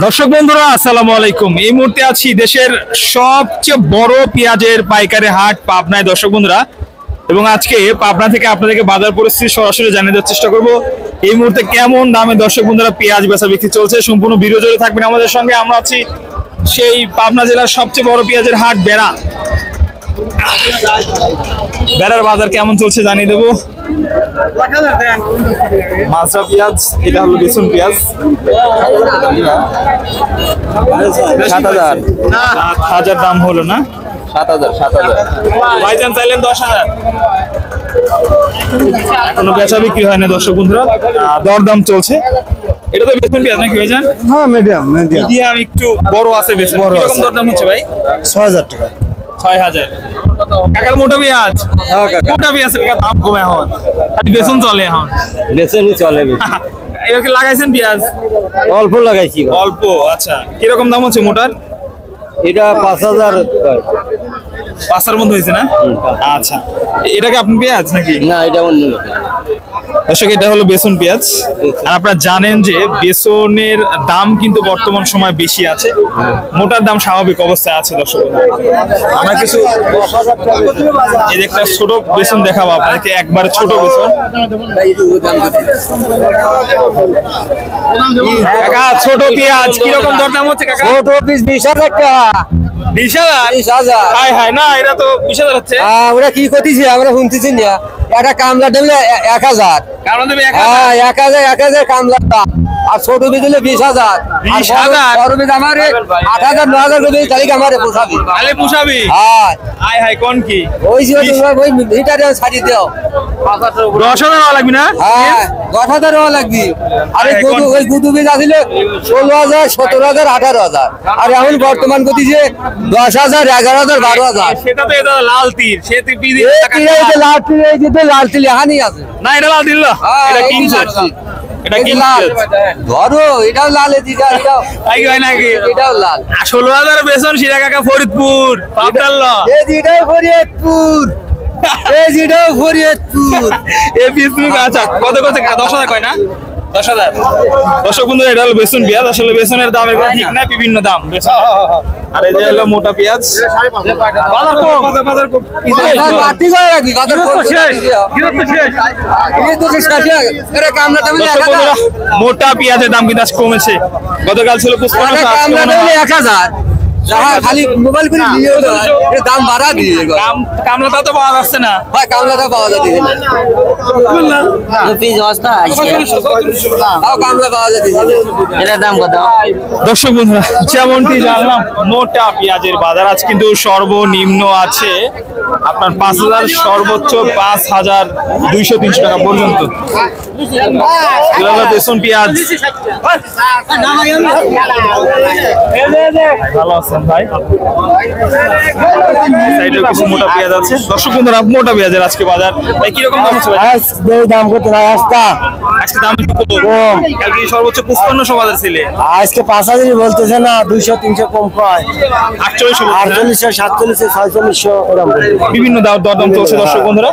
দর্শক বন্ধুরা আসসালামু আলাইকুম। এই মুহূর্তে আছি দেশের সবচেয়ে বড় পেঁয়াজের পাইকারি হাট পাবনায় দর্শক বন্ধুরা, এবং আজকে পাবনা থেকে আপনাদেরকে বাজার পরিস্থিতি সরাসরি জানিয়ে দেওয়ার চেষ্টা করব। এই মুহূর্তে কেমন দামে দর্শক বন্ধুরা পেঁয়াজ বেচা বিক্রি চলছে, সম্পূর্ণ ভিডিও জুড়ে থাকবেন আমাদের সঙ্গে। আমরা আছি সেই পাবনা জেলার সবচেয়ে বড় পেঁয়াজের হাট বেড়া। বেড়ার বাজার কেমন চলছে জানিয়ে দেবো। মাছরা পেঁয়াজ, এটা হলো বেসন পেঁয়াজ 7,000 দাম হলো না, 7,000 ভাইজান চাইলেন 10,000, এখনো বেচা বিক্রি হয় না দর্শক বন্ধুরা, দরদাম চলছে। এটা তো বেসন পেঁয়াজ নাকি ভাইজান? হ্যাঁ, মিডিয়াম একটু বড় আছে, বেসন কিরকম দরদাম হচ্ছে ভাই? 6,000 টাকা। 6,000 কাকার মোটা পেঁয়াজ, মোটা পেঁয়াজ দাম কমে এখন, বেসন চলে এখন, বেসনই চলে। এবার লাগাইছেন পেঁয়াজ? অল্প লাগাইছি। অল্প, আচ্ছা। কিরকম দাম হচ্ছে মোটার? এটা 5,000। 5,000 মধ্যে হয়েছে না? আচ্ছা, এটা কি আপনি পেঁয়াজ নাকি? না, এটা অন্য। দর্শক, এটা হলো বেসন পেঁয়াজ। আর আপনারা জানেন যে বেসনের দাম কিন্তু বর্তমান সময় বেশি আছে, মোটার দাম স্বাভাবিক অবস্থায় আছে দর্শক। আমরা কিছু এই একটা ছোট বেসন দেখাবো আপনাদেরকে, একবারে ছোট বেসন। কাকা ছোট পেঁয়াজ কিরকম দরদাম হচ্ছে কাকা? ছোট পিস 20,000 টাকা। 20,000? হাই হাই, না এটা তো 20,000 হচ্ছে। আমরা কি করতেছি, আমরা শুনতেছি না। একটা কামলা দিলে 1,000। কারণ দেবে 1,000 কামলা, আর ছোট পিস দিলে 20,000। 20,000? বড় পিস আমার 8,000 9,000 করে তালিকা আমার পোষাবি। তাহলে পোষাবি? হ্যাঁ। হাই হাই, কোন কি ওই যে ওই মিটারে ছাড়ি দাও। 10,000 লাগবে না? হ্যাঁ, 10,000 লাগবে। আরে ওই গুদু পিস আসছিল 16,000 17,000 18,000, আর এখন বর্তমান গতি যে 10,000 11,000 12,000। সেটা তো এটা লাল তীর, সে তীর বিধি লাল তিল হানি আছে না, এটা লাল তীর না, এটা কিংস। এটা কিংস ধরো, এটাও লাল, এটাও তাই কি হয় নাকি? এটাও লাল। 16,000 বেসন সিরা কাকা ফরিদপুর পাবনার ল। এটাও ফরিদপুর, এটাও ফরিদপুর। এই ফেসবুক। আচ্ছা, কত 10,000 কয় না? 10,000। দর্শক বন্ধুরা, এটা হলো বেসন পেঁয়াজ। আসলে বেসনের দাম এগুলো ঠিক না, বিভিন্ন দাম বেসন। আর এই যে হলো মোটা পেঁয়াজ। মোটা পেঁয়াজের দাম কিন্তু আজ কমেছে। গতকাল ছিল 1,000। খালি মোবাইল করে দাম বাড়া দিয়ে কামলাটা তো পাওয়া যাচ্ছে না। কামলাটা পাওয়া যাচ্ছে, কামলা পাওয়া যাচ্ছে। এটার দাম কত? দর্শক বন্ধুরা, যেমনটি জানলাম মোটা পেঁয়াজের বাজার আজ কিন্তু সর্বনিম্ন আছে আপনার 5,000, সর্বোচ্চ 5,200-300 টাকা পর্যন্ত। বেসন পেঁয়াজ ভালো আছেন ভাই? সাইডে কিছু মোটা পেঁয়াজ আছে। দর্শক বন্ধুরা, মোটা পেঁয়াজের আজকে বাজার ভাই কিরকম দাম হচ্ছে? দাম কত? আজকে দাম একটু কম। কালকে সর্বোচ্চ 5500 বাজার ছিল, আজকে 5,000 বলতেছে না, 200-300 কম কয়। 4800, 4800 4700 4600 এরকম বিভিন্ন দরদাম চলছে দর্শক বন্ধুরা।